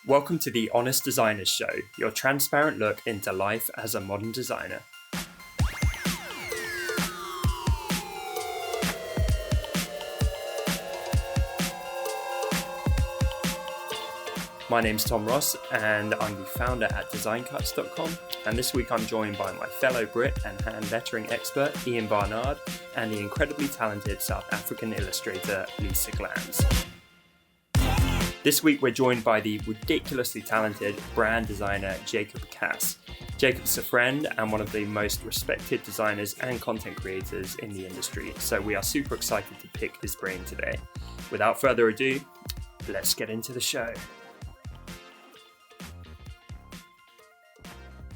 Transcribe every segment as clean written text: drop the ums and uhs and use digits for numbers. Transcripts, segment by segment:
Welcome to the Honest Designers Show, your transparent look into life as a modern designer. My name's Tom Ross and I'm the founder at designcuts.com, and this week I'm joined by my fellow Brit and hand lettering expert Ian Barnard and the incredibly talented South African illustrator Lisa Glans. This week we're joined by the ridiculously talented brand designer Jacob Cass. Jacob's a friend and one of the most respected designers and content creators in the industry, so we are super excited to pick his brain today. Without further ado, let's get into the show.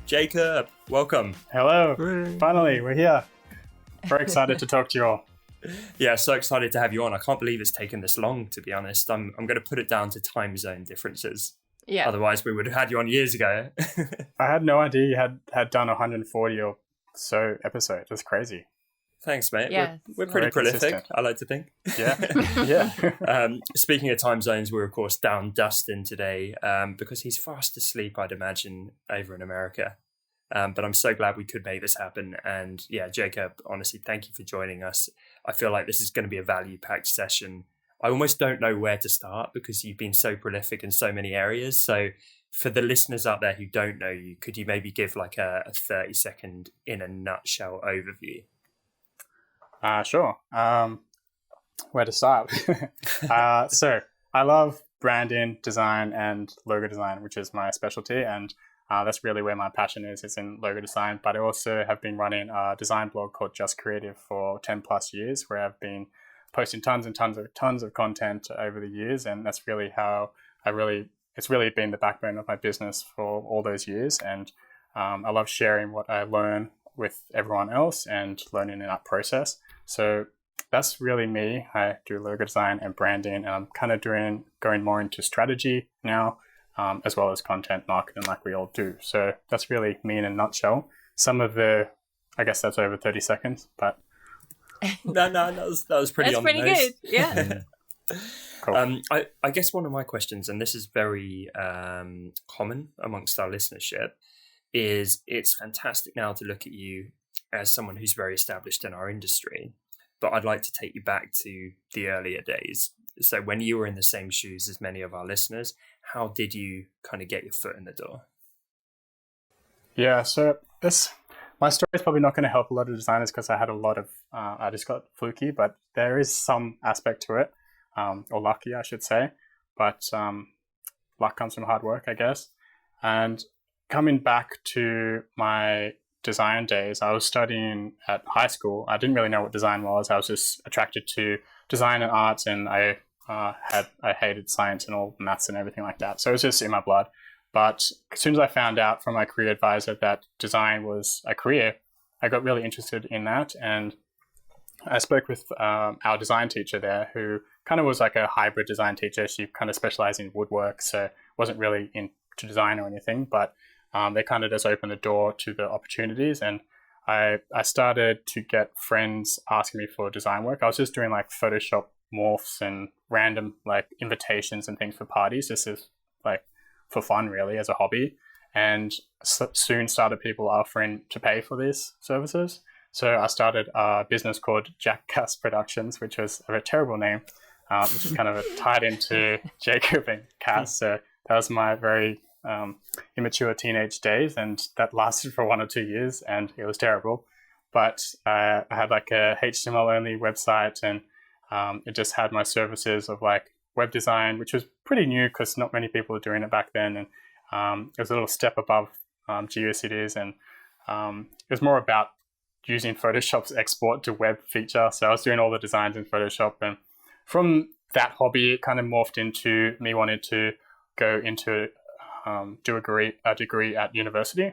Jacob, welcome. Hello. Finally, we're here. Very excited to talk to you all. Yeah, so excited to have you on. I can't believe it's taken this long, to be honest. I'm going to put it down to time zone differences. Yeah. Otherwise, we would have had you on years ago. I had no idea you had done 140 or so episodes. That's crazy. Thanks, mate. Yeah. We're pretty Very prolific, consistent. I like to think. Yeah. Yeah. Speaking of time zones, we're, of course, down Dustin today because he's fast asleep, I'd imagine, over in America. But I'm so glad we could make this happen. And yeah, Jacob, honestly, thank you for joining us. I feel like this is going to be a value-packed session. I almost don't know where to start because you've been so prolific in so many areas. So for the listeners out there who don't know you, could you maybe give like a 30-second in a nutshell overview? Sure. Where to start? So I love branding, design, and logo design, which is my specialty. And that's really where my passion is. It's in logo design, but I also have been running a design blog called Just Creative for 10 plus years, where I've been posting tons of content over the years. And that's really how it's really been the backbone of my business for all those years. And I love sharing what I learn with everyone else and learning in that process. So that's really me. I do logo design and branding, and I'm kind of going more into strategy now. As well as content marketing like we all do. So that's really me in a nutshell. I guess that's over 30 seconds, but... No, that was pretty That's on the pretty nose. good, yeah. Cool. I guess one of my questions, and this is very common amongst our listenership, is it's fantastic now to look at you as someone who's very established in our industry, but I'd like to take you back to the earlier days. So when you were in the same shoes as many of our listeners, how did you kind of get your foot in the door? Yeah, so my story is probably not going to help a lot of designers because I had a lot of, I just got fluky, but there is some aspect to it, or lucky, I should say. But luck comes from hard work, I guess. And coming back to my design days, I was studying at high school. I didn't really know what design was. I was just attracted to design and arts, and I hated science and all maths and everything like that. So it was just in my blood. But as soon as I found out from my career advisor that design was a career, I got really interested in that. And I spoke with our design teacher there, who kind of was like a hybrid design teacher. She kind of specialized in woodwork, so wasn't really into design or anything, but they kind of just opened the door to the opportunities. And I started to get friends asking me for design work. I was just doing like Photoshop morphs and random like invitations and things for parties, just as like for fun, really, as a hobby. And soon started people offering to pay for these services. So I started a business called Jack Cass Productions, which was a terrible name, which is kind of tied into Jacob and Cass. So that was my very immature teenage days, and that lasted for 1 or 2 years, and it was terrible. But I had like a HTML only website, and it just had my services of like web design, which was pretty new because not many people were doing it back then. And it was a little step above GeoCities, and it was more about using Photoshop's export to web feature. So I was doing all the designs in Photoshop, and from that hobby, it kind of morphed into me wanting to go into do a degree at university.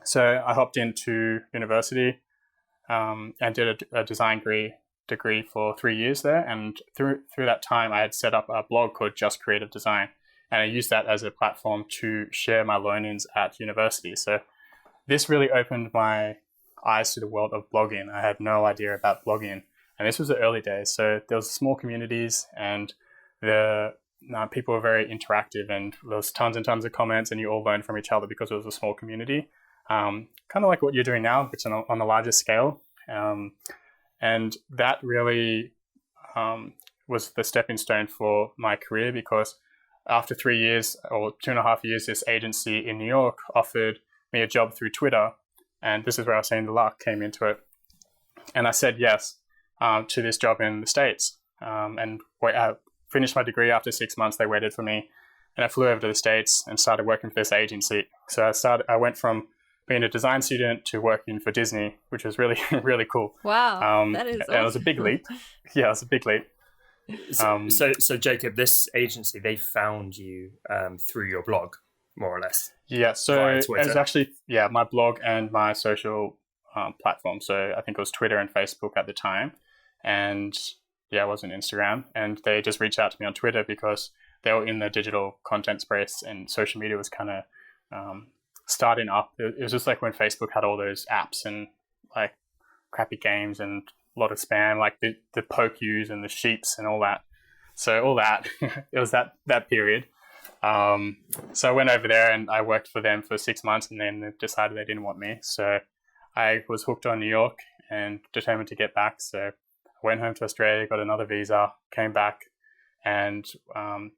So I hopped into university and did a design degree for 3 years there. And through that time, I had set up a blog called Just Creative Design. And I used that as a platform to share my learnings at university. So this really opened my eyes to the world of blogging. I had no idea about blogging. And this was the early days. So there was small communities, and the people were very interactive, and there was tons and tons of comments, and you all learned from each other because it was a small community. Kind of like what you're doing now, which on a larger scale. And that really was the stepping stone for my career, because after 3 years or 2.5 years, this agency in New York offered me a job through Twitter. And this is where I was saying the luck came into it. And I said yes to this job in the States. And I finished my degree after 6 months. They waited for me. And I flew over to the States and started working for this agency. So I went from being a design student to working for Disney, which was really, really cool. Wow, that is awesome. It was a big leap. Yeah, it was a big leap. So Jacob, this agency, they found you through your blog, more or less. Yeah, so it was actually my blog and my social platform. So I think it was Twitter and Facebook at the time, and it wasn't Instagram. And they just reached out to me on Twitter because they were in the digital content space, and social media was kind of starting up. It was just like when Facebook had all those apps and like crappy games and a lot of spam, like the PokeUs and the Sheeps and all that. So all that, it was that period. So I went over there and I worked for them for 6 months, and then they decided they didn't want me. So I was hooked on New York and determined to get back. So I went home to Australia, got another visa, came back, and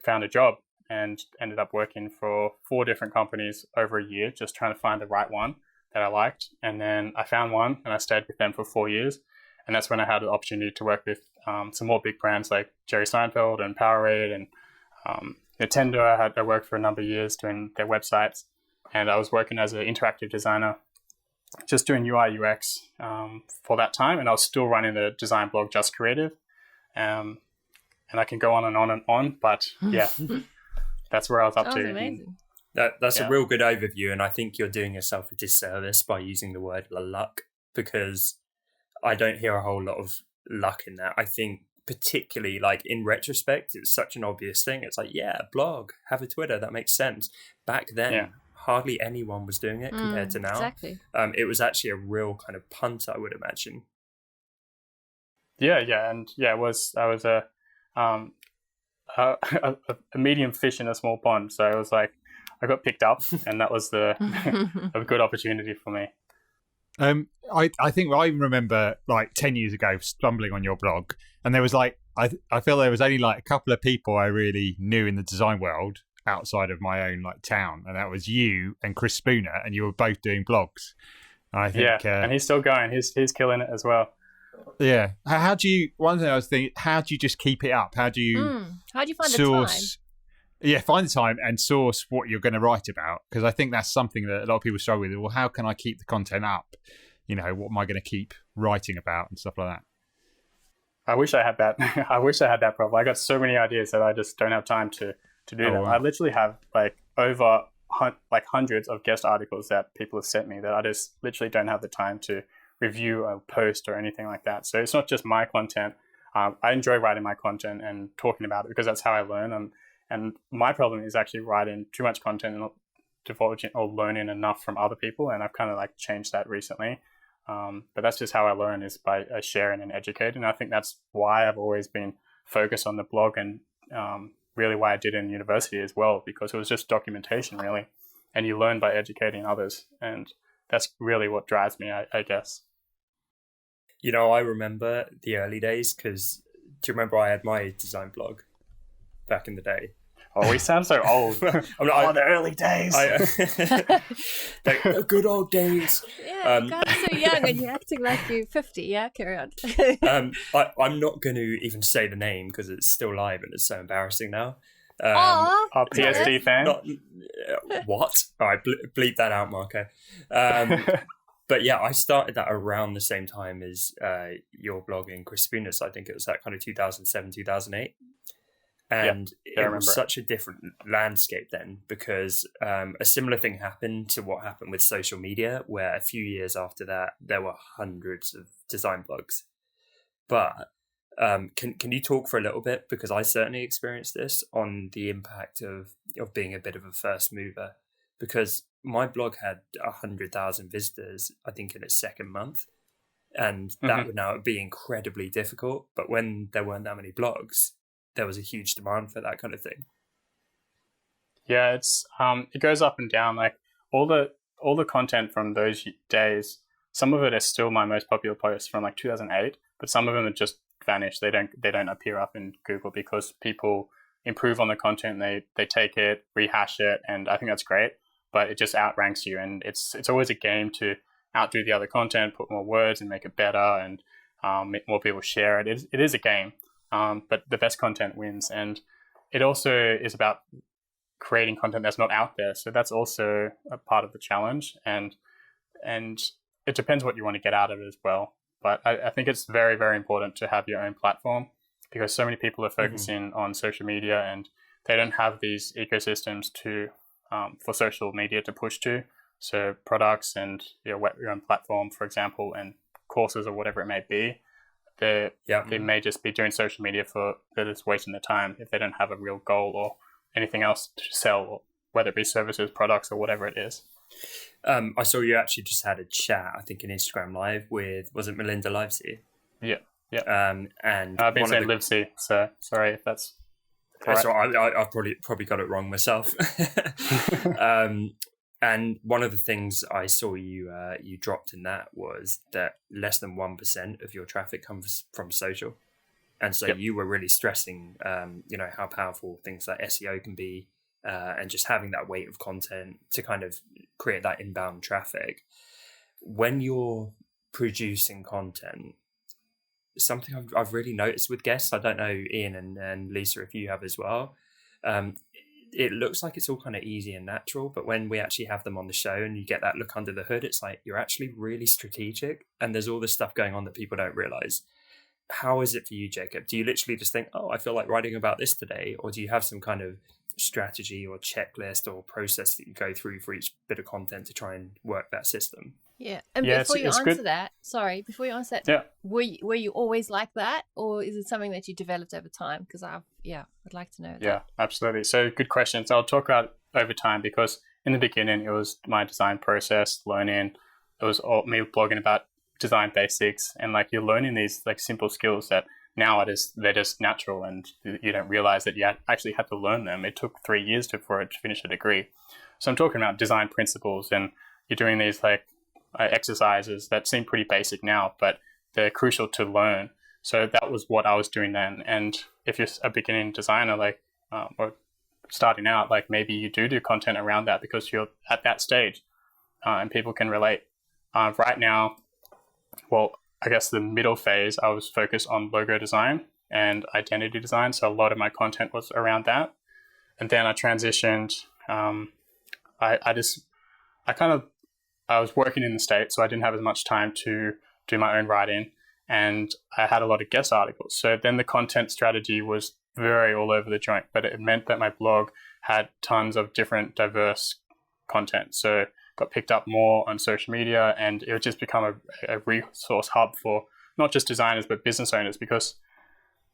found a job, and ended up working for 4 different companies over a year, just trying to find the right one that I liked. And then I found one, and I stayed with them for 4 years. And that's when I had the opportunity to work with some more big brands like Jerry Seinfeld and Powerade and Nintendo. I worked for a number of years doing their websites, and I was working as an interactive designer, just doing UI UX for that time. And I was still running the design blog, Just Creative. And I can go on and on and on, but yeah. That's where I was up to. Amazing. That's a real good overview, and I think you're doing yourself a disservice by using the word luck, because I don't hear a whole lot of luck in that. I think particularly like in retrospect, it's such an obvious thing. It's like, blog, have a Twitter, that makes sense. Back then, hardly anyone was doing it compared to now. Exactly. It was actually a real kind of punt, I would imagine. It was. I was a medium fish in a small pond. So it was like I got picked up, and that was a good opportunity for me. I think I remember like 10 years ago stumbling on your blog, and there was like I feel there was only like a couple of people I really knew in the design world outside of my own like town, and that was you and Chris Spooner, and you were both doing blogs. And I think and he's still going. He's killing it as well. Yeah. How do you? One thing I was thinking, how do you just keep it up? How do you find source? The time? Yeah, find the time and source what you're going to write about, because I think that's something that a lot of people struggle with. Well, how can I keep the content up? You know, what am I going to keep writing about and stuff like that? I wish I had that. I wish I had that problem. I got so many ideas that I just don't have time to do that. Wow. I literally have like over hundreds of guest articles that people have sent me that I just literally don't have the time to review or post or anything like that. So it's not just my content. I enjoy writing my content and talking about it because that's how I learn. And my problem is actually writing too much content and not divulging or learning enough from other people. And I've kind of like changed that recently. But that's just how I learn, is by sharing and educating. And I think that's why I've always been focused on the blog, and really why I did it in university as well, because it was just documentation really. And you learn by educating others. And that's really what drives me, I guess. You know, I remember the early days, because do you remember I had my design blog back in the day? Oh, we sound so old. The early days. The good old days. Yeah, you guys are so young and you're acting like you're 50. Yeah, carry on. I'm not going to even say the name because it's still live and it's so embarrassing now. Our PSD fan? What? All right, bleep that out, Marco. But yeah, I started that around the same time as your blogging, Chris Spooner. So I think it was that kind of 2007, 2008. And it was such a different landscape then, because a similar thing happened to what happened with social media, where a few years after that, there were hundreds of design blogs. But can you talk for a little bit, because I certainly experienced this, on the impact of being a bit of a first mover, because my blog had 100,000 visitors, I think, in its second month. And that would now be incredibly difficult. But when there weren't that many blogs, there was a huge demand for that kind of thing? Yeah, it's it goes up and down. Like all the content from those days, some of it is still my most popular posts from like 2008, but some of them have just vanished. They don't appear up in Google because people improve on the content. They take it, rehash it, and I think that's great. But it just outranks you, and it's always a game to outdo the other content, put more words and make it better, and make more people share it. It is a game, but the best content wins, and it also is about creating content that's not out there. So that's also a part of the challenge, and it depends what you want to get out of it as well. But I think it's very, very important to have your own platform, because so many people are focusing on social media and they don't have these ecosystems to for social media to push to. So products and your own platform, for example, and courses or whatever it may be, they may just be doing social media for they're just wasting their time if they don't have a real goal or anything else to sell, whether it be services, products, or whatever it is. I saw you actually just had a chat, I think, in Instagram Live with, was it Melinda Livesey? Yeah. And I've been saying Livesey, so sorry if that's correct. So I probably got it wrong myself. And one of the things I saw you dropped in that was that less than 1% of your traffic comes from social. And so you were really stressing, how powerful things like SEO can be, and just having that weight of content to kind of create that inbound traffic. When you're producing content, something I've really noticed with guests, I don't know, Ian and Lisa, if you have as well, it looks like it's all kind of easy and natural, but when we actually have them on the show and you get that look under the hood, it's like you're actually really strategic, and there's all this stuff going on that people don't realize. How is it for you, Jacob? Do you literally just think, I feel like writing about this today? Or do you have some kind of strategy or checklist or process that you go through for each bit of content to try and work that system? Yeah. And before you answer that, were you always like that, or is it something that you developed over time? Because I'd like to know that. Yeah, absolutely. So good question. So I'll talk about over time, because in the beginning it was my design process, learning. It was all me blogging about design basics, and like you're learning these like simple skills that now they're just natural, and you don't realize that you actually had to learn them. It took 3 years for it to finish a degree. So I'm talking about design principles, and you're doing these like exercises that seem pretty basic now, but they're crucial to learn. So that was what I was doing then. And if you're a beginning designer, like or starting out, like maybe you do content around that because you're at that stage, and people can relate. Right now, well, I guess the middle phase, I was focused on logo design and identity design. So a lot of my content was around that. And then I transitioned. I was working in the States, so I didn't have as much time to do my own writing, and I had a lot of guest articles. So then the content strategy was very all over the joint, but it meant that my blog had tons of different diverse content. So got picked up more on social media, and it would just become a resource hub for not just designers, but business owners, because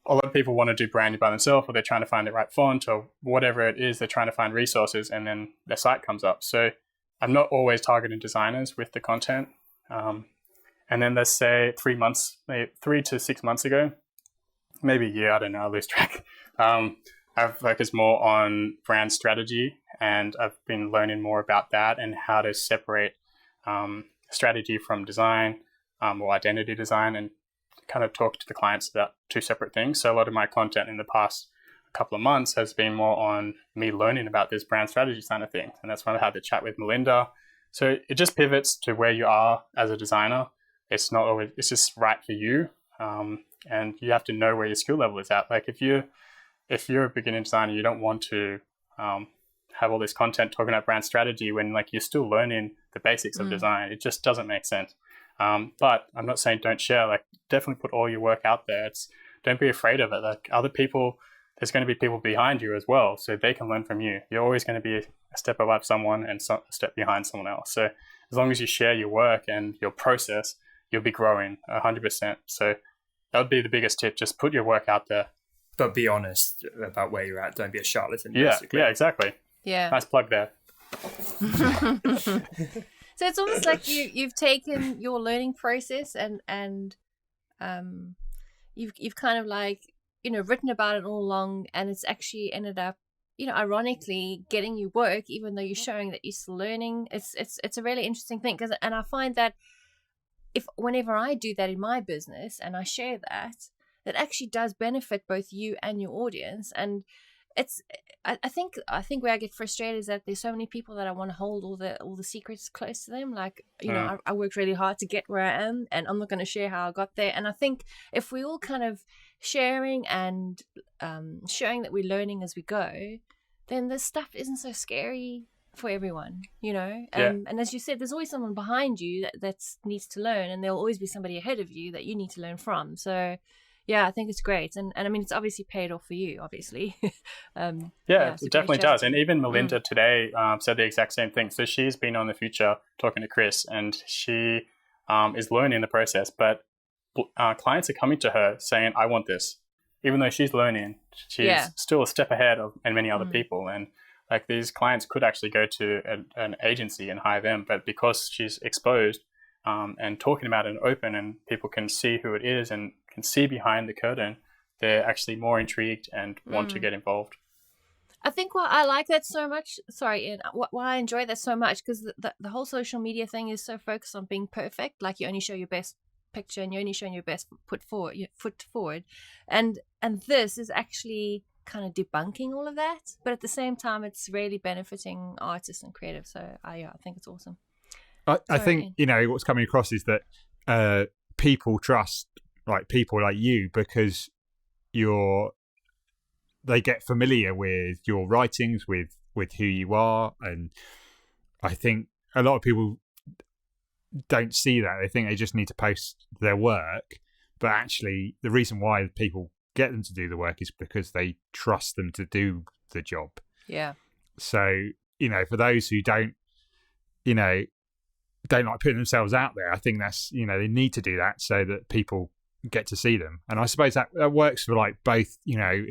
a lot of people want to do branding by themselves, or they're trying to find the right font or whatever it is. They're trying to find resources, and then their site comes up. So I'm not always targeting designers with the content. And then let's say 3 to 6 months ago, maybe a year, I don't know, I lose track. I've focused more on brand strategy, and I've been learning more about that and how to separate strategy from design or identity design, and kind of talk to the clients about two separate things. So a lot of my content in the past couple of months has been more on me learning about this brand strategy kind of thing. And that's when I had the chat with Melinda. So it just pivots to where you are as a designer. It's not always, it's just right for you. And you have to know where your skill level is at. Like if you're a beginning designer, you don't want to have all this content talking about brand strategy when like you're still learning the basics of design. It just doesn't make sense. But I'm not saying don't share, like definitely put all your work out there. Don't be afraid of it. Like other people, there's going to be people behind you as well, so they can learn from you. You're always going to be a step above someone and a step behind someone else. So as long as you share your work and your process, you'll be growing 100%. So that would be the biggest tip. Just put your work out there. But be honest about where you're at. Don't be a charlatan. Yeah, basically. Yeah, exactly. Yeah. Nice plug there. So it's almost like you've taken your learning process and you've kind of like, written about it all along, and it's actually ended up, ironically getting you work, even though you're showing that you're still learning. It's a really interesting thing, and I find that whenever I do that in my business and I share that, it actually does benefit both you and your audience. And I think where I get frustrated is that there's so many people that I want to hold all the secrets close to them. Like, I worked really hard to get where I am, and I'm not going to share how I got there. And I think if we all kind of sharing and showing that we're learning as we go, then this stuff isn't so scary for everyone, and as you said, there's always someone behind you that needs to learn, and there'll always be somebody ahead of you that you need to learn from. So I think it's great, and I mean, it's obviously paid off for you, obviously. It definitely does. And even Melinda today said the exact same thing. So she's been on The Future talking to Chris, and she is learning the process, but clients are coming to her saying, I want this. Even though she's learning, she's still a step ahead of many other people. And like, these clients could actually go to an agency and hire them, but because she's exposed and talking about it open, and people can see who it is and can see behind the curtain, they're actually more intrigued and want to get involved. I think why I like that so much, Ian, why I enjoy that so much, because the whole social media thing is so focused on being perfect. Like, you only show your best picture and you're only showing your best foot forward, and this is actually kind of debunking all of that, but at the same time it's really benefiting artists and creatives. So I think it's awesome. I think what's coming across is that people trust people like you because they get familiar with your writings, with who you are, and I think a lot of people don't see that. They think they just need to post their work, but actually the reason why people get them to do the work is because they trust them to do the job. Yeah. So, for those who don't like putting themselves out there, I think that's, they need to do that so that people get to see them. And I suppose that works for both,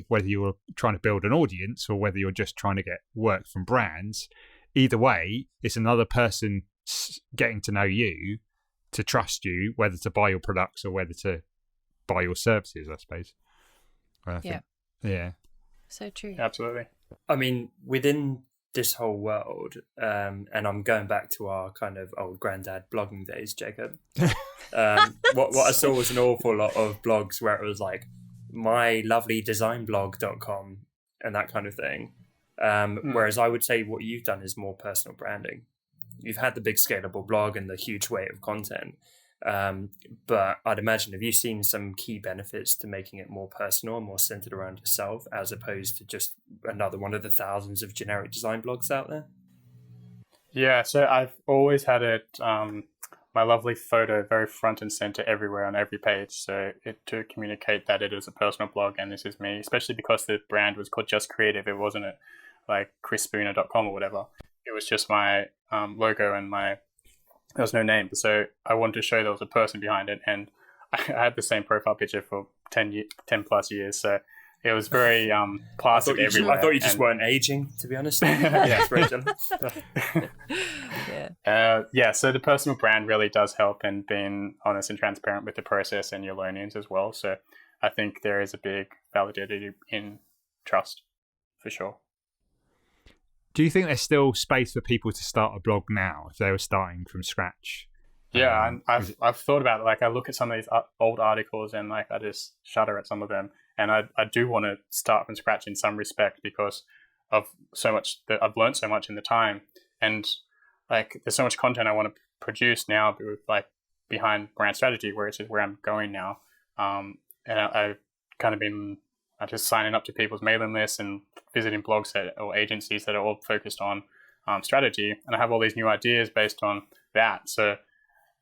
whether you're trying to build an audience or whether you're just trying to get work from brands. Either way, it's another person getting to know you, to trust you, whether to buy your products or whether to buy your services, I suppose. Yeah. So true. Absolutely. I mean, within this whole world, and I'm going back to our kind of old granddad blogging days, Jacob. What I saw was an awful lot of blogs where it was like mylovelydesignblog.com and that kind of thing. Whereas I would say what you've done is more personal branding. You've had the big scalable blog and the huge weight of content. But I'd imagine, have you seen some key benefits to making it more personal and more centered around yourself, as opposed to just another one of the thousands of generic design blogs out there? Yeah, so I've always had it, my lovely photo very front and center everywhere on every page. So to communicate that it is a personal blog and this is me, especially because the brand was called Just Creative. It wasn't like chrisspooner.com or whatever. It was just my logo and there was no name. So I wanted to show there was a person behind it. And I had the same profile picture for 10 plus years. So it was very plastered everywhere. I thought you just weren't aging, to be honest. So the personal brand really does help, and being honest and transparent with the process and your learnings as well. So I think there is a big validator in trust, for sure. Do you think there's still space for people to start a blog now if they were starting from scratch? Yeah, and I've thought about it. Like, I look at some of these old articles and I just shudder at some of them. And I do want to start from scratch in some respect because of so much that I've learned so much in the time. And there's so much content I want to produce now, behind brand strategy, which is where I'm going now. And I've kind of been just signing up to people's mailing lists and visiting blogs or agencies that are all focused on strategy. And I have all these new ideas based on that. So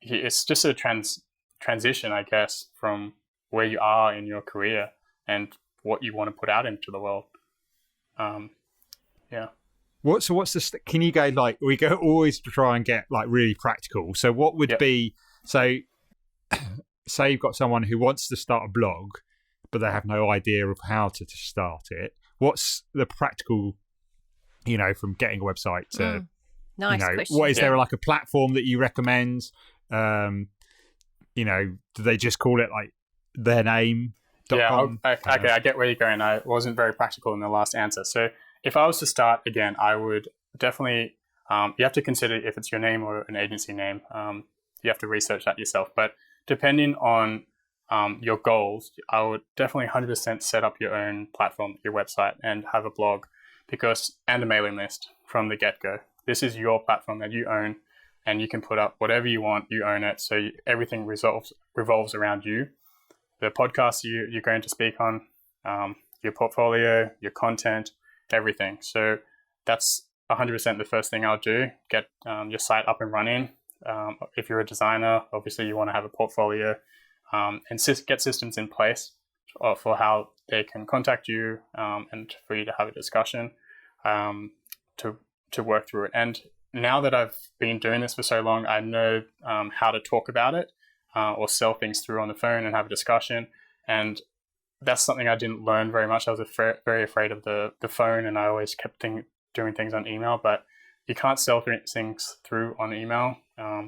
it's just a transition, I guess, from where you are in your career and what you want to put out into the world. What's the can you go we go always try and get really practical. So what would be, so say you've got someone who wants to start a blog, but they have no idea of how to start it. What's the practical, from getting a website to, nice question. What is there a platform that you recommend? Do they just call it their name? .com. Okay, I get where you're going. I wasn't very practical in the last answer. So if I was to start again, I would definitely, you have to consider if it's your name or an agency name. You have to research that yourself. But depending on your goals, I would definitely 100% set up your own platform, your website, and have a blog and a mailing list from the get-go. This is your platform that you own, and you can put up whatever you want. You own it, so everything revolves around you. The podcast you're going to speak on, your portfolio, your content, everything. So that's 100% the first thing I'll do. Get your site up and running. If you're a designer, obviously you want to have a portfolio, and get systems in place for how they can contact you, and for you to have a discussion, to work through it. And now that I've been doing this for so long, I know how to talk about it, or sell things through on the phone and have a discussion. And that's something I didn't learn very much. I was very afraid of the phone, and I always kept doing things on email, but you can't sell things through on email.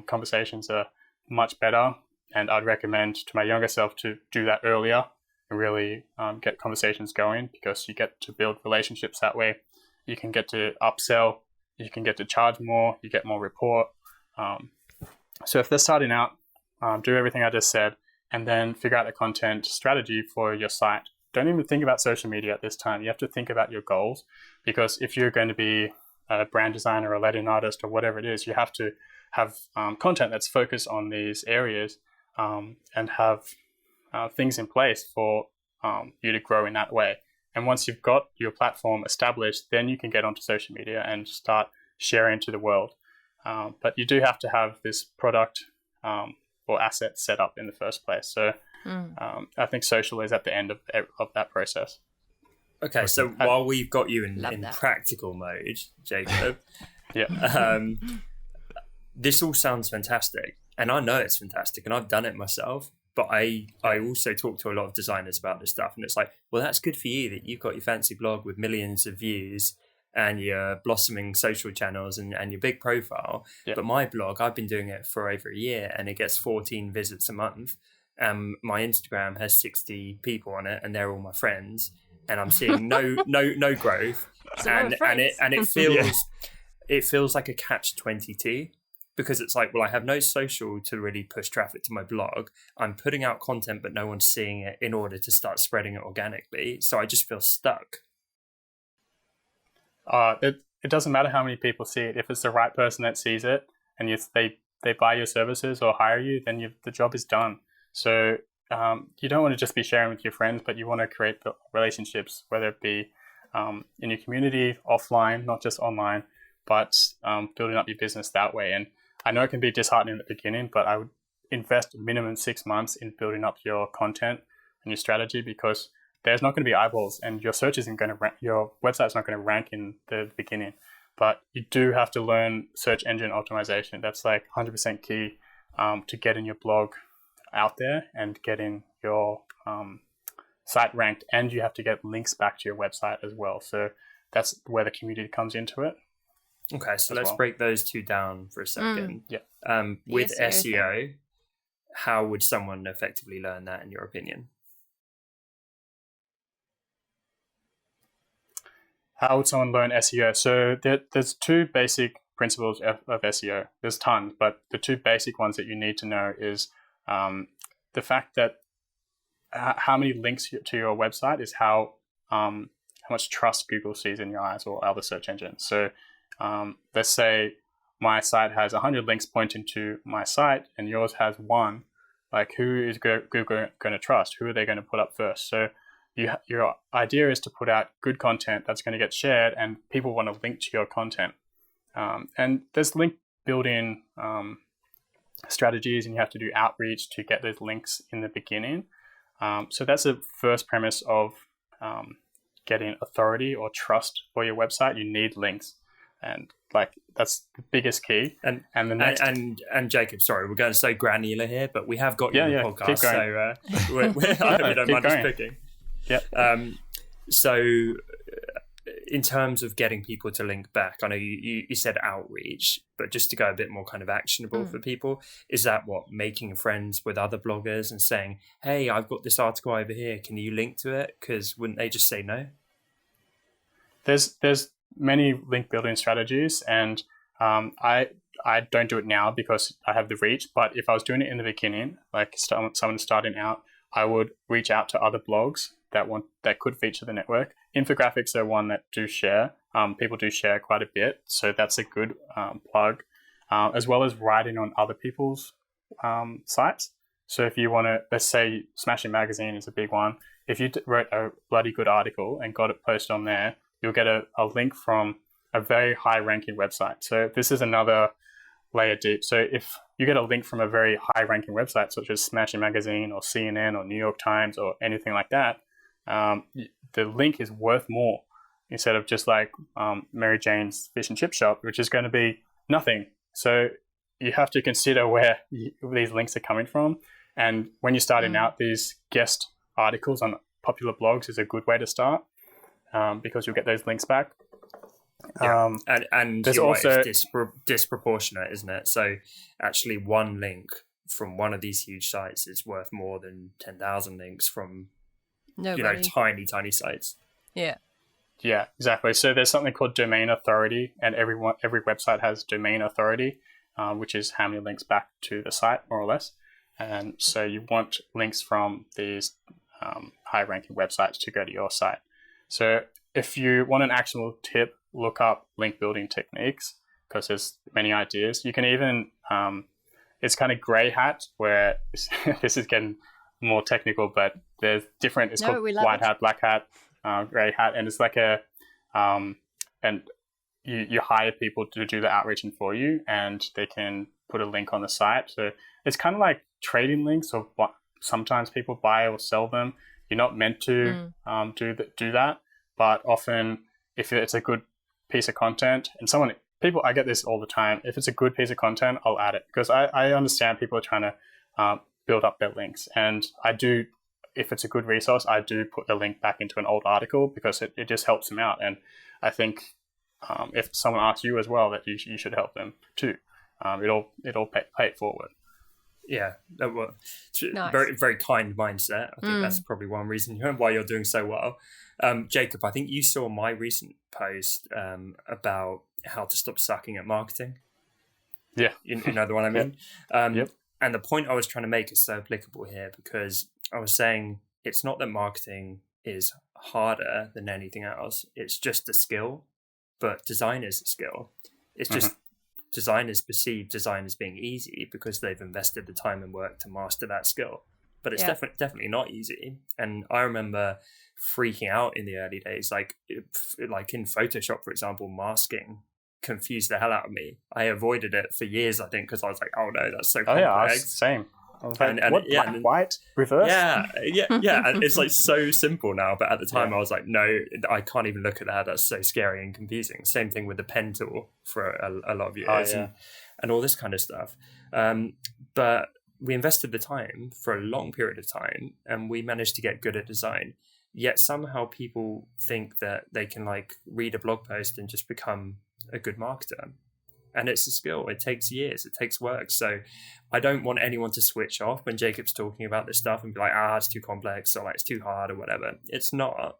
Conversations are much better, and I'd recommend to my younger self to do that earlier and really get conversations going, because you get to build relationships that way. You can get to upsell, you can get to charge more, you get more rapport. So if they're starting out, do everything I just said, and then figure out the content strategy for your site. Don't even think about social media at this time. You have to think about your goals, because if you're going to be a brand designer or a lettering artist or whatever it is, you have to have content that's focused on these areas, and have things in place for you to grow in that way. And once you've got your platform established, then you can get onto social media and start sharing to the world. But you do have to have this product or asset set up in the first place. So I think social is at the end of that process. Okay, so while we've got you in practical mode, Jacob, this all sounds fantastic. And I know it's fantastic, and I've done it myself. But I also talk to a lot of designers about this stuff, and it's like, well, that's good for you that you've got your fancy blog with millions of views and your blossoming social channels and your big profile. Yeah. But my blog, I've been doing it for over a year, and it gets 14 visits a month. My Instagram has 60 people on it, and they're all my friends, and I'm seeing no growth. So and it feels like a catch-22. Because it's like, well, I have no social to really push traffic to my blog. I'm putting out content, but no one's seeing it in order to start spreading it organically. So I just feel stuck. It doesn't matter how many people see it. If it's the right person that sees it, and they buy your services or hire you, then the job is done. So you don't want to just be sharing with your friends, but you want to create the relationships, whether it be in your community, offline, not just online, but building up your business that way. And I know it can be disheartening at the beginning, but I would invest a minimum 6 months in building up your content and your strategy, because there's not going to be eyeballs, and your search isn't going to your website's not going to rank in the beginning. But you do have to learn search engine optimization. That's like 100% key to getting your blog out there and getting your site ranked, and you have to get links back to your website as well. So that's where the community comes into it. Okay, so let's break those two down for a second. Yeah. With SEO, how would someone effectively learn that, in your opinion? How would someone learn SEO? So there's two basic principles of SEO. There's tons, but the two basic ones that you need to know is the fact that how many links to your website is how much trust Google sees in your eyes, or other search engines. So let's say my site has 100 links pointing to my site, and yours has 1. Like, who is Google going to trust? Who are they going to put up first? So your idea is to put out good content that's going to get shared, and people want to link to your content. And there's link building strategies, and you have to do outreach to get those links in the beginning. So that's the first premise of getting authority or trust for your website. You need links. And like, that's the biggest key. And the next and Jacob, sorry, we're going so granular here, but we have got you on the podcast, so I hope you don't mind us picking. Yeah. So in terms of getting people to link back, I know you said outreach, but just to go a bit more kind of actionable for people, is that what, making friends with other bloggers and saying, hey, I've got this article over here, can you link to it? Because wouldn't they just say no? There's many link building strategies, and I don't do it now because I have the reach, but if I was doing it in the beginning, like someone starting out, I would reach out to other blogs that could feature the network. Infographics are one that do share. People do share quite a bit, so that's a good plug, as well as writing on other people's sites. So if you want to, let's say Smashing Magazine is a big one. If you wrote a bloody good article and got it posted on there, you'll get a link from a very high-ranking website. So this is another layer deep. So if you get a link from a very high-ranking website, such as Smashing Magazine or CNN or New York Times or anything like that, the link is worth more instead of just like Mary Jane's Fish and Chip Shop, which is going to be nothing. So you have to consider where these links are coming from. And when you're starting out, these guest articles on popular blogs is a good way to start because you'll get those links back. Yeah. And there's you're also right, it's disproportionate, isn't it? So actually one link from one of these huge sites is worth more than 10,000 links from tiny sites. Yeah, exactly. So there's something called domain authority, and every website has domain authority, which is how many links back to the site, more or less. And so you want links from these high-ranking websites to go to your site. So if you want an actionable tip, look up link building techniques because there's many ideas. You can even, it's kind of grey hat where this is getting more technical, but there's different, it's called white hat, black hat, grey hat, and it's like and you hire people to do the outreaching for you and they can put a link on the site. So it's kind of like trading links, or sometimes people buy or sell them. You're not meant to do that, but often if it's a good piece of content and I get this all the time. If it's a good piece of content, I'll add it because I understand people are trying to build up their links, and I do. If it's a good resource, I do put the link back into an old article because it just helps them out. And I think if someone asks you as well, that you should help them too. It'll pay it forward. Yeah, well, Nice. Very, very kind mindset. I think that's probably one reason why you're doing so well. Jacob, I think you saw my recent post about how to stop sucking at marketing. Yeah. You know the one I mean? Yep. And the point I was trying to make is so applicable here because I was saying it's not that marketing is harder than anything else. It's just a skill, but design is a skill. It's just designers perceive design as being easy because they've invested the time and work to master that skill. But it's definitely not easy. And I remember freaking out in the early days, like in Photoshop, for example, masking confused the hell out of me. I avoided it for years, I think, because I was like, oh no, that's so complex. Oh yeah, same. I was like, what? White? Reverse? Yeah. And it's like so simple now, but at the time I was like, no, I can't even look at that. That's so scary and confusing. Same thing with the pen tool for a lot of years and all this kind of stuff. But we invested the time for a long period of time and we managed to get good at design. Yet somehow people think that they can like read a blog post and just become a good marketer. And it's a skill. It takes years. It takes work. So I don't want anyone to switch off when Jacob's talking about this stuff and be like, it's too complex or like it's too hard or whatever. It's not.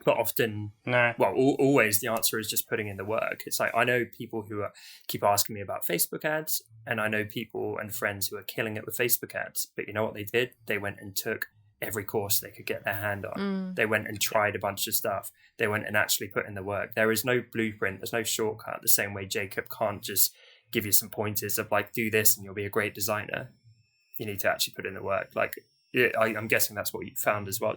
But often, always the answer is just putting in the work. It's like I know people who keep asking me about Facebook ads, and I know people and friends who are killing it with Facebook ads. But you know what they did? They went and took every course they could get their hand on. They went and tried a bunch of stuff. They went and actually put in the work. There is no blueprint. There's no shortcut. The same way Jacob can't just give you some pointers of like, do this and you'll be a great designer. You need to actually put in the work. Like, I'm guessing that's what you found as well.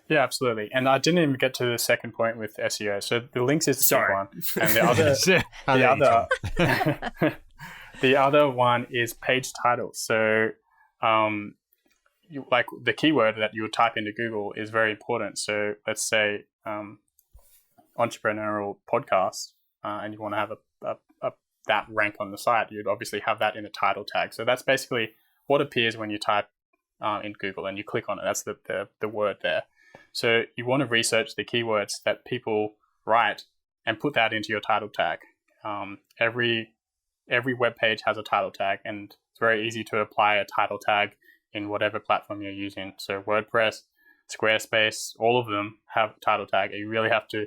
Yeah, absolutely. And I didn't even get to the second point with SEO. So the links is the big one. And the other one is page titles. So like the keyword that you would type into Google is very important. So let's say entrepreneurial podcast, and you want to have that rank on the site. You'd obviously have that in the title tag. So that's basically what appears when you type in Google and you click on it. That's the word there. So you want to research the keywords that people write and put that into your title tag. Every web page has a title tag, and it's very easy to apply a title tag in whatever platform you're using. So WordPress, Squarespace, all of them have a title tag. You really have to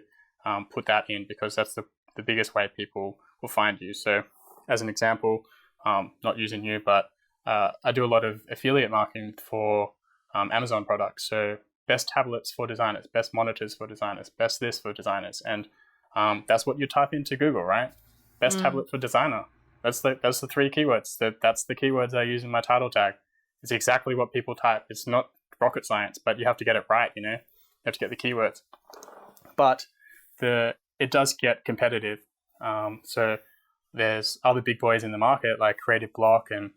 put that in, because that's the biggest way people will find you. So as an example, not using you, but I do a lot of affiliate marketing for Amazon products. So best tablets for designers, best monitors for designers, best this for designers. And that's what you type into Google, right? Best tablet for designer. That's the three keywords. That's the keywords I use in my title tag. It's exactly what people type. It's not rocket science, but you have to get it right, you have to get the keywords. But it does get competitive. So there's other big boys in the market like Creative Block and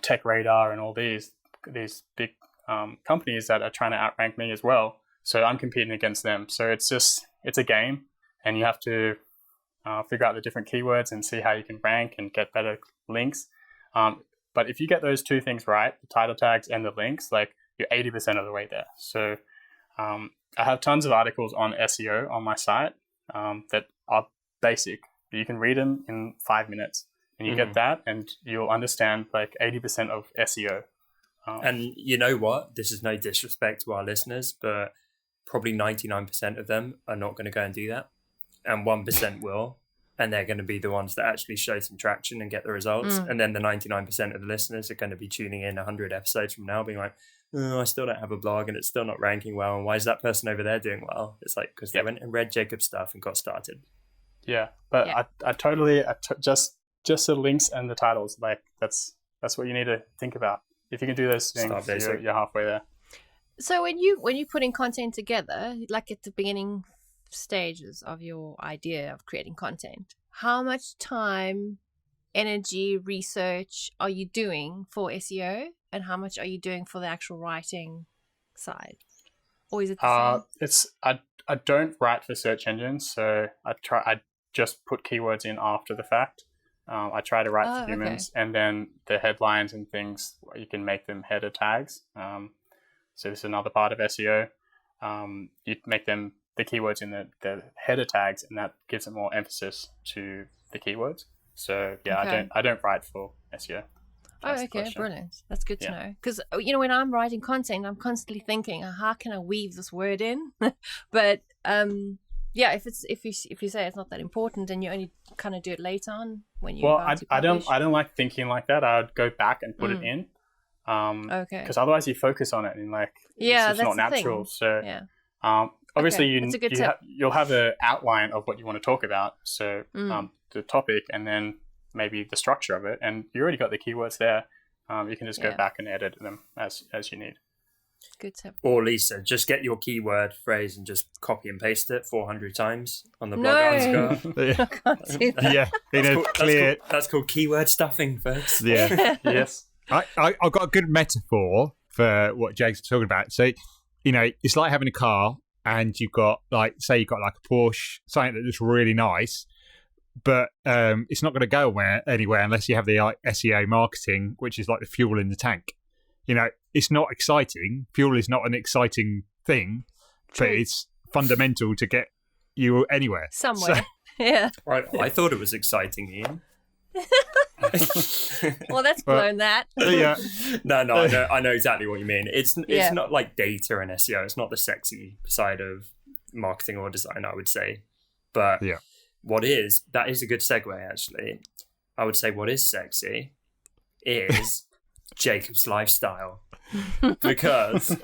Tech Radar and all these big companies that are trying to outrank me as well. So I'm competing against them. So it's a game, and you have to figure out the different keywords and see how you can rank and get better links. But if you get those two things right, the title tags and the links, like you're 80% of the way there. So I have tons of articles on SEO on my site that are basic. You can read them in 5 minutes, and you get that, and you'll understand like 80% of SEO. And you know what? This is no disrespect to our listeners, but probably 99% of them are not going to go and do that. And 1% will. And they're going to be the ones that actually show some traction and get the results. And then the 99% of the listeners are going to be tuning in 100 episodes from now being like, oh, I still don't have a blog and it's still not ranking well. And why is that person over there doing well? It's like, because they went and read Jacob's stuff and got started. Yeah, but yeah. I totally just the links and the titles, like that's what you need to think about. If you can do those things, you're halfway there. So when you're putting content together, like at the beginning stages of your idea of creating content, how much time, energy, research are you doing for SEO, and how much are you doing for the actual writing side? Or is it the same? I don't write for search engines, so I just put keywords in after the fact. I try to write for humans, and then the headlines and things, you can make them header tags. So this is another part of SEO. You make them the keywords in the header tags, and that gives it more emphasis to the keywords. So yeah, I don't write for SEO. Oh, okay, brilliant. That's good to know. Because when I'm writing content, I'm constantly thinking, how can I weave this word in? But if you say it's not that important, and you only kind of do it later on when you. Well, I don't like thinking like that. I would go back and put it in. Okay. Because otherwise you focus on it and it's just not natural. So obviously you'll have an outline of what you want to talk about. So the topic, and then maybe the structure of it, and you already got the keywords there. You can just go back and edit them as you need. Good tip. Or Lisa, just get your keyword phrase and just copy and paste it 400 times on the blog answer. I can't do that. That's called keyword stuffing, folks. Yeah. Yes. I've got a good metaphor for what Jake's talking about. So, it's like having a car, and you've got like a Porsche, something that looks really nice, but it's not going to go anywhere unless you have the SEO marketing, which is like the fuel in the tank. It's not exciting. Fuel is not an exciting thing, but it's fundamental to get you anywhere. Somewhere. Yeah. I thought it was exciting, Ian. Well, that's blown that. Yeah. No, I know exactly what you mean. It's not like data and SEO. It's not the sexy side of marketing or design, I would say. But that is a good segue, actually. I would say what is sexy is Jacob's lifestyle. Because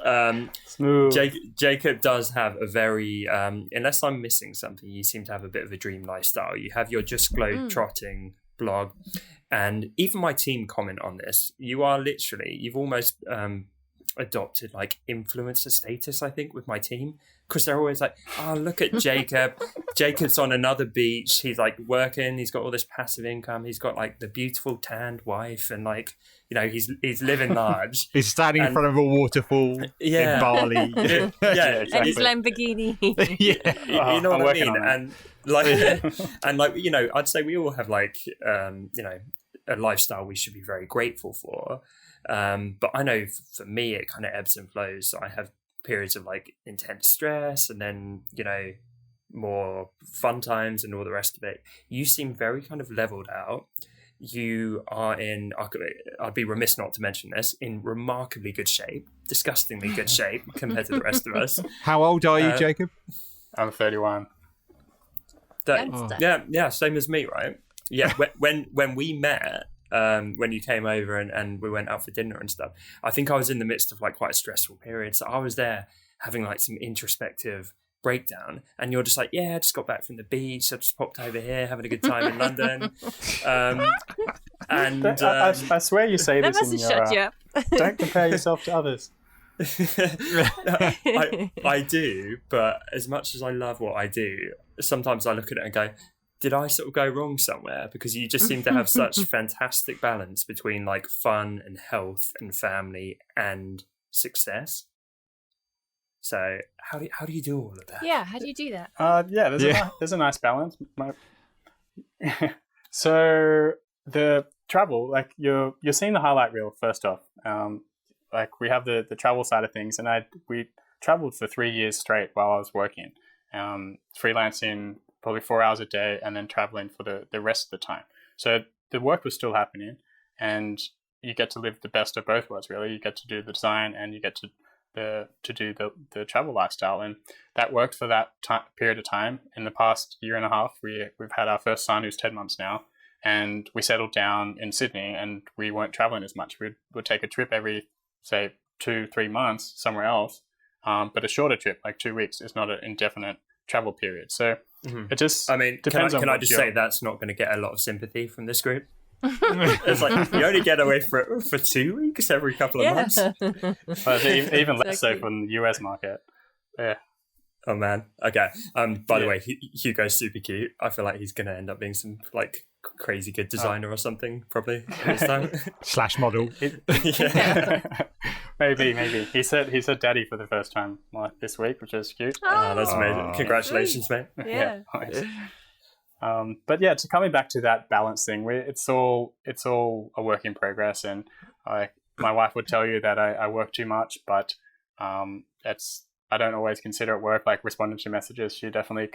Jacob does have a very, unless I'm missing something, you seem to have a bit of a dream lifestyle. You have your Just Globe Trotting blog, and even my team comment on this. You've almost adopted like influencer status, I think, with my team, because they're always like, oh, look at Jacob. Jacob's on another beach, he's like working, he's got all this passive income, he's got like the beautiful tanned wife, and like, he's living large. He's standing in front of a waterfall in Bali. Exactly. And his Lamborghini. You know what I mean? And I'd say we all have like a lifestyle we should be very grateful for. But I know for me it kind of ebbs and flows. So I have periods of like intense stress, and then, you know, more fun times and all the rest of it. You seem very kind of leveled out. You are in, I'd be remiss not to mention this, in remarkably good shape, disgustingly good shape compared to the rest of us. How old are you, Jacob? I'm 31. Yeah, same as me, right? Yeah, when we met, when you came over and we went out for dinner and stuff, I think I was in the midst of like quite a stressful period. So I was there having like some introspective breakdown, and you're just like, yeah, I just got back from the beach, I just popped over here having a good time in London. And I swear you say That this in must have shut you your up. don't compare yourself to others. I do, but as much as I love what I do, sometimes I look at it and go, did I sort of go wrong somewhere? Because you just seem to have such fantastic balance between like fun and health and family and success. So how do you do all of that? Yeah, how do you do that? There's a nice balance. So the travel, like you're seeing the highlight reel first off. Like we have the travel side of things, and we traveled for 3 years straight while I was working, freelancing probably 4 hours a day, and then traveling for the rest of the time. So the work was still happening, and you get to live the best of both worlds. Really, you get to do the design, and you get to do the travel lifestyle, and that worked for that period of time. In the past year and a half, we've had our first son, who's 10 months now, and we settled down in Sydney, and we weren't traveling as much. We'd take a trip every, say, 2-3 months somewhere else, but a shorter trip, like 2 weeks, is not an indefinite travel period. So it just depends. Can I just say that's not going to get a lot of sympathy from this group? It's like you only get away for 2 weeks every couple of months. But even less so from the US market. Yeah. Oh man. Okay. By the way, Hugo's super cute. I feel like he's going to end up being some like crazy good designer or something, probably this time. Slash model. Maybe. He said daddy for the first time this week, which is cute. Oh, that's amazing. Congratulations, mate. Yeah. Nice. But yeah, to coming back to that balance thing, it's all a work in progress, and my wife would tell you that I work too much, but I don't always consider it work. Like responding to messages, she definitely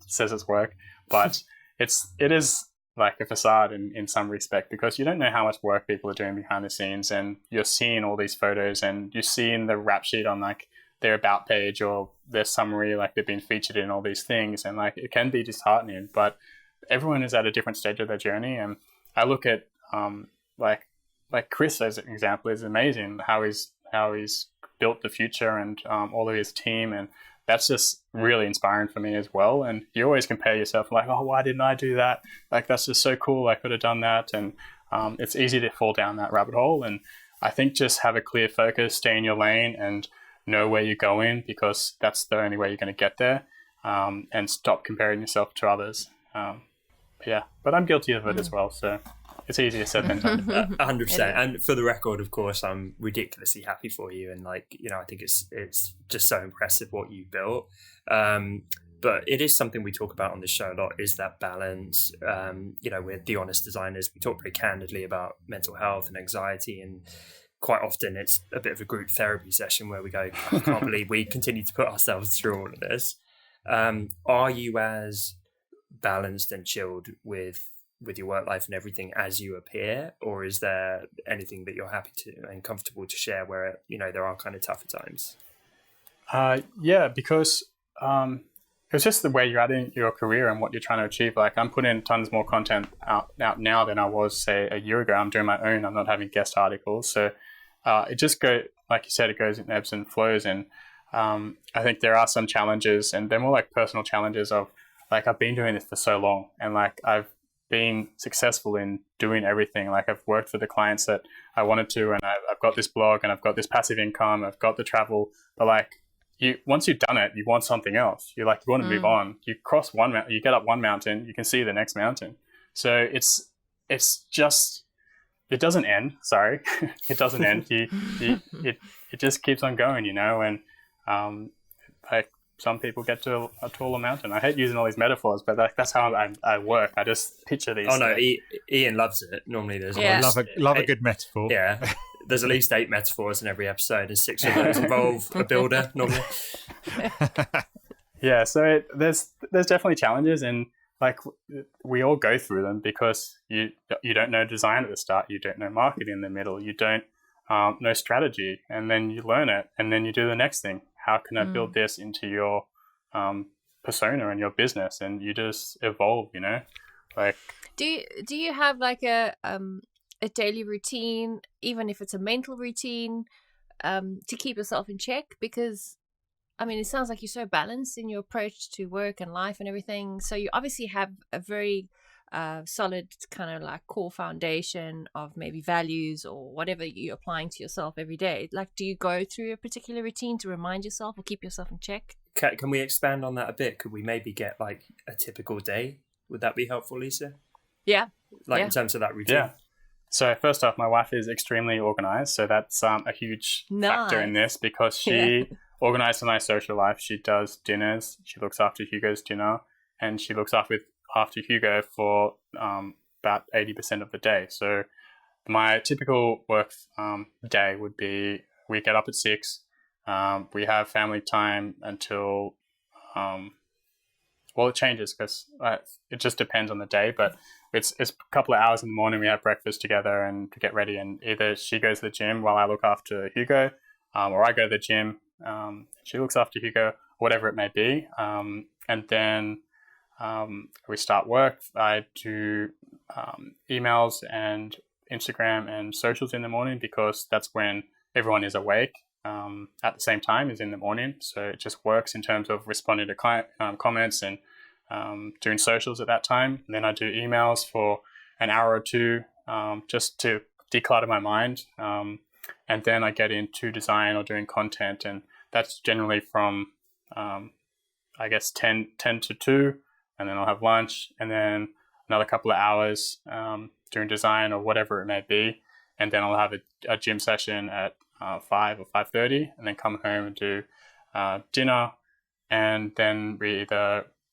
says it's work, but it is like a facade in some respect, because you don't know how much work people are doing behind the scenes, and you're seeing all these photos, and you're seeing the rap sheet on like their about page or their summary, like they've been featured in all these things, and like it can be disheartening, but everyone is at a different stage of their journey. And I look at like Chris as an example is amazing, how he's built the future, and all of his team, and that's just really inspiring for me as well. And you always compare yourself like, oh, why didn't I do that? Like that's just so cool, I could have done that. And it's easy to fall down that rabbit hole, and I think just have a clear focus, stay in your lane, and know where you're going, because that's the only way you're going to get there, and stop comparing yourself to others. But I'm guilty of it as well, so it's easier said than done. 100%. And for the record, of course, I'm ridiculously happy for you, and like, you know, I think it's just so impressive what you built. But it is something we talk about on the show a lot, is that balance. You know, we're The Honest Designers, we talk very candidly about mental health and anxiety, and quite often it's a bit of a group therapy session where we go, I can't believe we continue to put ourselves through all of this. Are you as balanced and chilled with your work life and everything as you appear, or is there anything that you're happy to and comfortable to share where, you know, there are kind of tougher times? Because it's just the way you're at in your career and what you're trying to achieve. Like I'm putting tons more content out now than I was, say, a year ago. I'm doing my own. I'm not having guest articles. So it just like you said, it goes in ebbs and flows. And I think there are some challenges, and they're more like personal challenges of like, I've been doing this for so long, and like I've been successful in doing everything. Like I've worked for the clients that I wanted to, and I've got this blog, and I've got this passive income, I've got the travel, but like once you've done it, you want something else. You want to move on. You cross one mountain, you get up one mountain, you can see the next mountain. So it's just, it doesn't end. Sorry, it doesn't end. It just keeps on going, you know. And like some people get to a taller mountain. I hate using all these metaphors, but that's how I work. I just picture these. Oh no, Ian loves it. Normally there's love a good metaphor. Yeah. there's at least 8 metaphors in every episode, and 6 of those involve a builder normally. Yeah, so there's definitely challenges, and like we all go through them because you don't know design at the start, you don't know marketing in the middle, you don't know strategy, and then you learn it, and then you do the next thing. How can I build this into your persona and your business? And you just evolve, you know. Like, do you have like a daily routine, even if it's a mental routine, to keep yourself in check? Because I mean, it sounds like you're so balanced in your approach to work and life and everything. So you obviously have a very solid kind of like core foundation of maybe values or whatever you're applying to yourself every day. Like, do you go through a particular routine to remind yourself or keep yourself in check? Can we expand on that a bit? Could we maybe get like a typical day? Would that be helpful, Lisa? Yeah. In terms of that routine? Yeah. So first off, my wife is extremely organized. So that's a huge factor in this, because she organizes my social life. She does dinners. She looks after Hugo's dinner, and she looks after Hugo for about 80% of the day. So my typical work day would be, we get up at 6. We have family time until, it changes because it just depends on the day, but it's a couple of hours in the morning. We have breakfast together and to get ready, and either she goes to the gym while I look after Hugo, or I go to the gym, she looks after Hugo, whatever it may be. And then we start work. I do emails and Instagram and socials in the morning, because that's when everyone is awake at the same time as in the morning. So it just works in terms of responding to client comments and doing socials at that time. And then I do emails for an hour or two just to declutter my mind. And then I get into design or doing content, and that's generally from, 10 to 2, and then I'll have lunch, and then another couple of hours doing design or whatever it may be. And then I'll have a gym session at 5 or 5:30, and then come home and do dinner. And then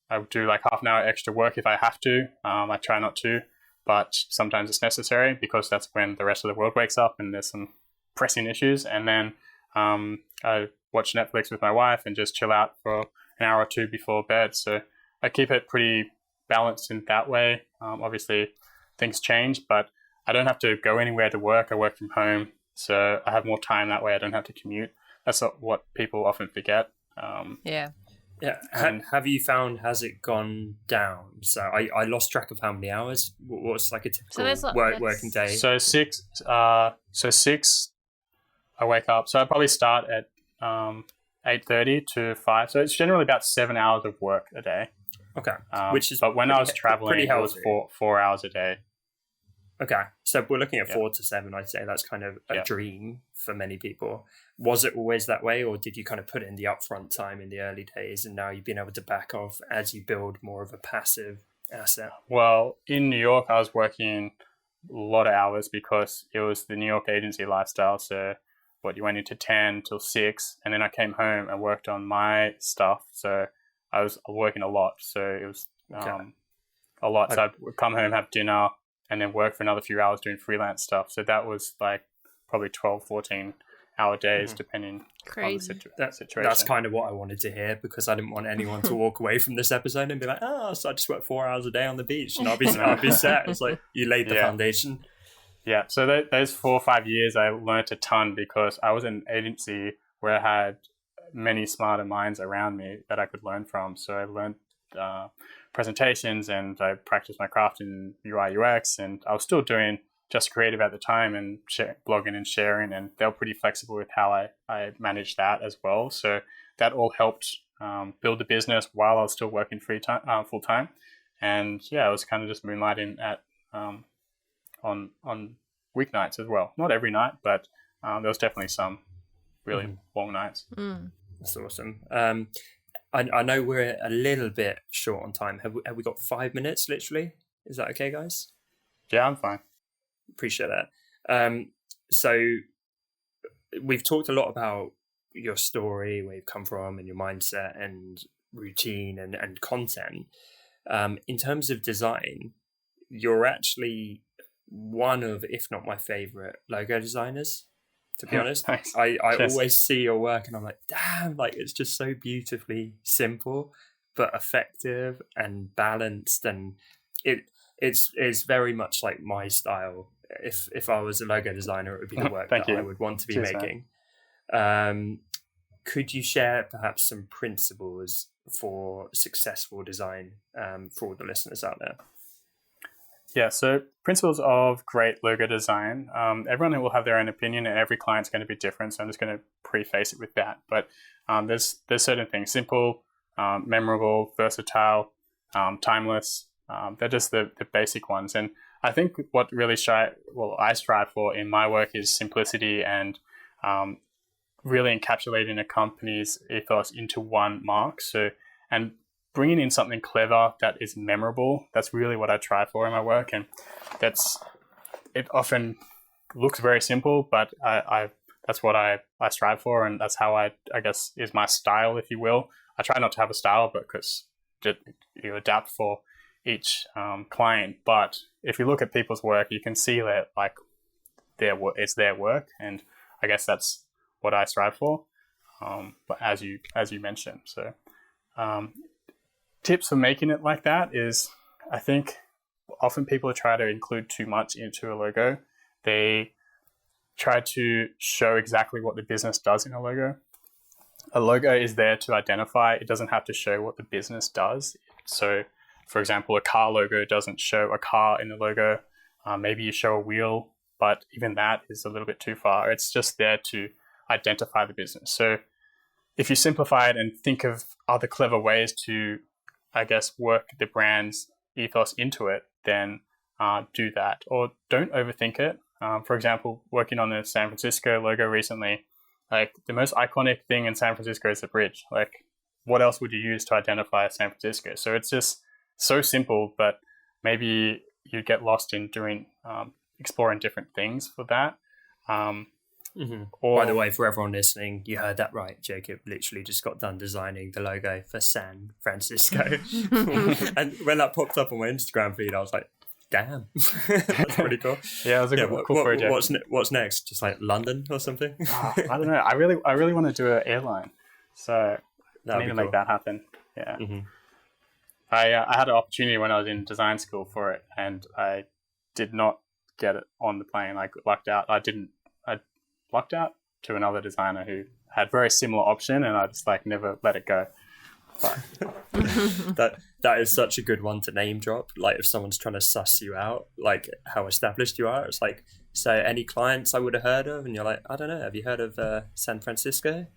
I would do like half an hour extra work if I have to. I try not to, but sometimes it's necessary, because that's when the rest of the world wakes up and there's some pressing issues. And then I watch Netflix with my wife and just chill out for an hour or two before bed. So I keep it pretty balanced in that way. Obviously, things change, but I don't have to go anywhere to work. I work from home, so I have more time that way. I don't have to commute. That's what people often forget. Yeah. Have you found, has it gone down? So I lost track of how many hours. What's like a typical working day? So 6. I wake up. So I probably start at 8:30 to 5. So it's generally about 7 hours of work a day. Okay. But when I was traveling, it was 4 hours a day. Okay, so we're looking at 4 to 7. I'd say that's kind of a dream for many people. Was it always that way, or did you kind of put in the upfront time in the early days, and now you've been able to back off as you build more of a passive asset? Well, in New York, I was working a lot of hours because it was the New York agency lifestyle. So you went into 10 till 6, and then I came home and worked on my stuff. So I was working a lot. So it was a lot. So I'd come home, have dinner, and then work for another few hours doing freelance stuff. So that was like probably 12, 14-hour days, depending on the situation. That's kind of what I wanted to hear, because I didn't want anyone to walk away from this episode and be like, so I just work 4 hours a day on the beach and I'll be set. It's like, you laid the foundation. Yeah, so those 4 or 5 years, I learned a ton, because I was in an agency where I had many smarter minds around me that I could learn from. So I learned presentations, and I practiced my craft in UI UX, and I was still doing Just Creative at the time, and blogging and sharing, and they were pretty flexible with how I managed that as well. So that all helped build the business while I was still working full time. And I was kind of just moonlighting at on weeknights as well. Not every night, but there was definitely some really long nights. That's awesome. I know we're a little bit short on time. Have we got 5 minutes, literally? Is that okay, guys? Yeah, I'm fine. Appreciate that. So we've talked a lot about your story, where you've come from, and your mindset and routine and content. In terms of design, you're actually one of, if not my favorite, logo designers. to be honest. Thanks. I Cheers. always see your work and I'm like, damn, like it's just so beautifully simple but effective and balanced, and it's very much like my style. If I was a logo designer, it would be the work Thank that you. I would want to be Cheers, making. Could you share perhaps some principles for successful design for all the listeners out there? Yeah, so principles of great logo design. Everyone will have their own opinion, and every client's going to be different. So I'm just going to preface it with that. But there's certain things: simple, memorable, versatile, timeless. They're just the basic ones. And I think what really I strive for in my work is simplicity and really encapsulating a company's ethos into one mark. So and bringing in something clever that is memorable, that's really what I try for in my work. And it often looks very simple, but that's what I strive for, and that's how I guess is my style, if you will. I try not to have a style, but because you adapt for each client. But if you look at people's work, you can see that like it's their work, and I guess that's what I strive for. But as you mentioned, so. Tips for making it like that is, I think often people try to include too much into a logo. They try to show exactly what the business does in a logo. A logo is there to identify. It doesn't have to show what the business does. So, for example, a car logo doesn't show a car in the logo. Maybe you show a wheel, but even that is a little bit too far. It's just there to identify the business. So if you simplify it and think of other clever ways to, I guess, work the brand's ethos into it, then do that. Or don't overthink it. For example, working on the San Francisco logo recently, like the most iconic thing in San Francisco is the bridge. Like, what else would you use to identify San Francisco? So it's just so simple, but maybe you get lost in doing exploring different things for that. By the way, for everyone listening, you heard that right. Jacob literally just got done designing the logo for San Francisco. And when that popped up on my Instagram feed, I was like, damn, that's pretty cool. Yeah, it was a cool project. What's next? Just like London or something? I don't know. I really want to do an airline. So I need to make that happen. Yeah. I had an opportunity when I was in design school for it, and I did not get it on the plane. I lucked out. I lucked out to another designer who had very similar option, and I just never let it go. But that is such a good one to name drop. Like if someone's trying to suss you out, like how established you are, it's like, so any clients I would have heard of, and you're like, I don't know, have you heard of San Francisco?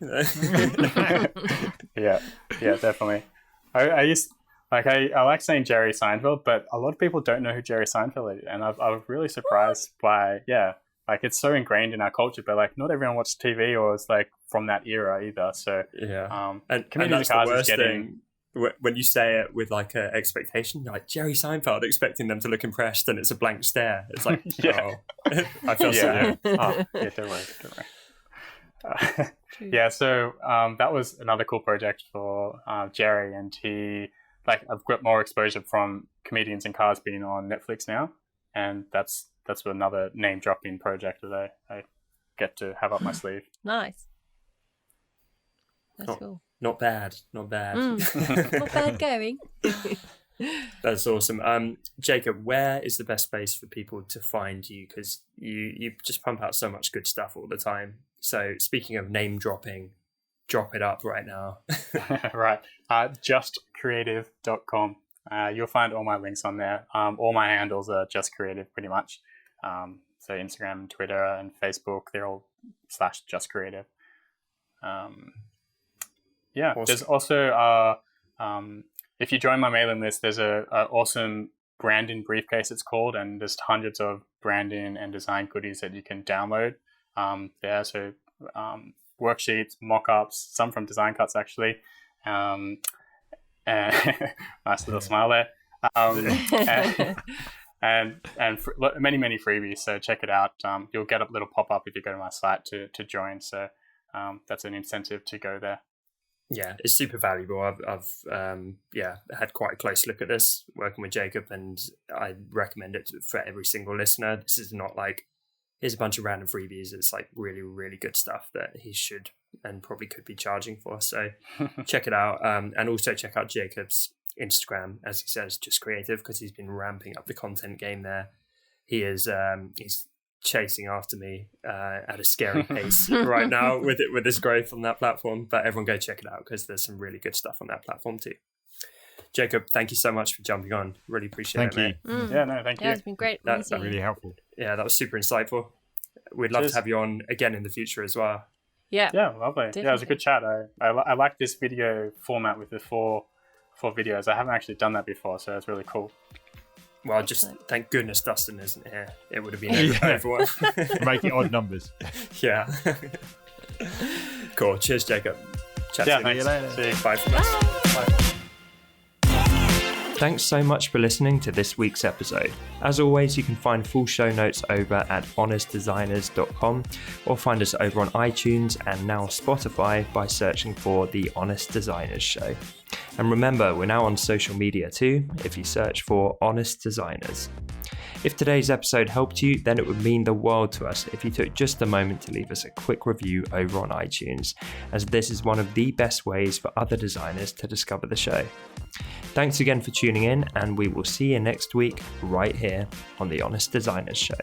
yeah, definitely. I like saying Jerry Seinfeld, but a lot of people don't know who Jerry Seinfeld is, and I was really surprised by it's so ingrained in our culture, but not everyone watches TV or is from that era either. So and that's the worst thing when you say it with an expectation. You're like, Jerry Seinfeld, expecting them to look impressed, and it's a blank stare. It's like, I feel so. Don't worry. So that was another cool project for Jerry, and he I've got more exposure from Comedians in Cars being on Netflix now, and that's another name dropping project that I get to have up my sleeve. Nice. That's cool. Not bad. Not bad going. That's awesome. Jacob, where is the best place for people to find you? Because you just pump out so much good stuff all the time. So speaking of name dropping, drop it up right now. Right. Justcreative.com. You'll find all my links on there. All my handles are Just Creative pretty much. So Instagram and Twitter and Facebook, they're all /JustCreative. Awesome. There's also, if you join my mailing list, there's a awesome branding briefcase, it's called, and there's hundreds of branding and design goodies that you can download there. So worksheets, mock-ups, some from Design Cuts actually. And nice little smile there. And many freebies, so check it out. You'll get a little pop-up if you go to my site to join, so that's an incentive to go there. Yeah, it's super valuable. I've had quite a close look at this working with Jacob, and I recommend it for every single listener. This is not here's a bunch of random freebies. It's like really, really good stuff that he should and probably could be charging for. So check it out. And also check out Jacob's Instagram, as he says, Just Creative, because he's been ramping up the content game there. He is he's chasing after me at a scary pace right now with his growth on that platform. But everyone go check it out because there's some really good stuff on that platform too. Jacob, thank you so much for jumping on. Really appreciate it, mate. Yeah, no, thank you. It's been great. That's meeting you. Really helpful. Yeah, that was super insightful. We'd love Cheers. to have you on again in the future as well. Yeah. Yeah, lovely. Yeah, it was a good chat. I like this video format with the four videos. I haven't actually done that before, so it's really cool. Well, just thank goodness Dustin isn't here. It would have been Yeah. everyone. Make it odd numbers. Yeah. Cool. Cheers, Jacob. Chat Yeah, soon. thanks. later. See you. Bye from us. Thanks so much for listening to this week's episode. As always, you can find full show notes over at honestdesigners.com or find us over on iTunes and now Spotify by searching for The Honest Designers Show. And remember, we're now on social media too, if you search for Honest Designers. If today's episode helped you, then it would mean the world to us if you took just a moment to leave us a quick review over on iTunes, as this is one of the best ways for other designers to discover the show. Thanks again for tuning in, and we will see you next week right here on The Honest Designers Show.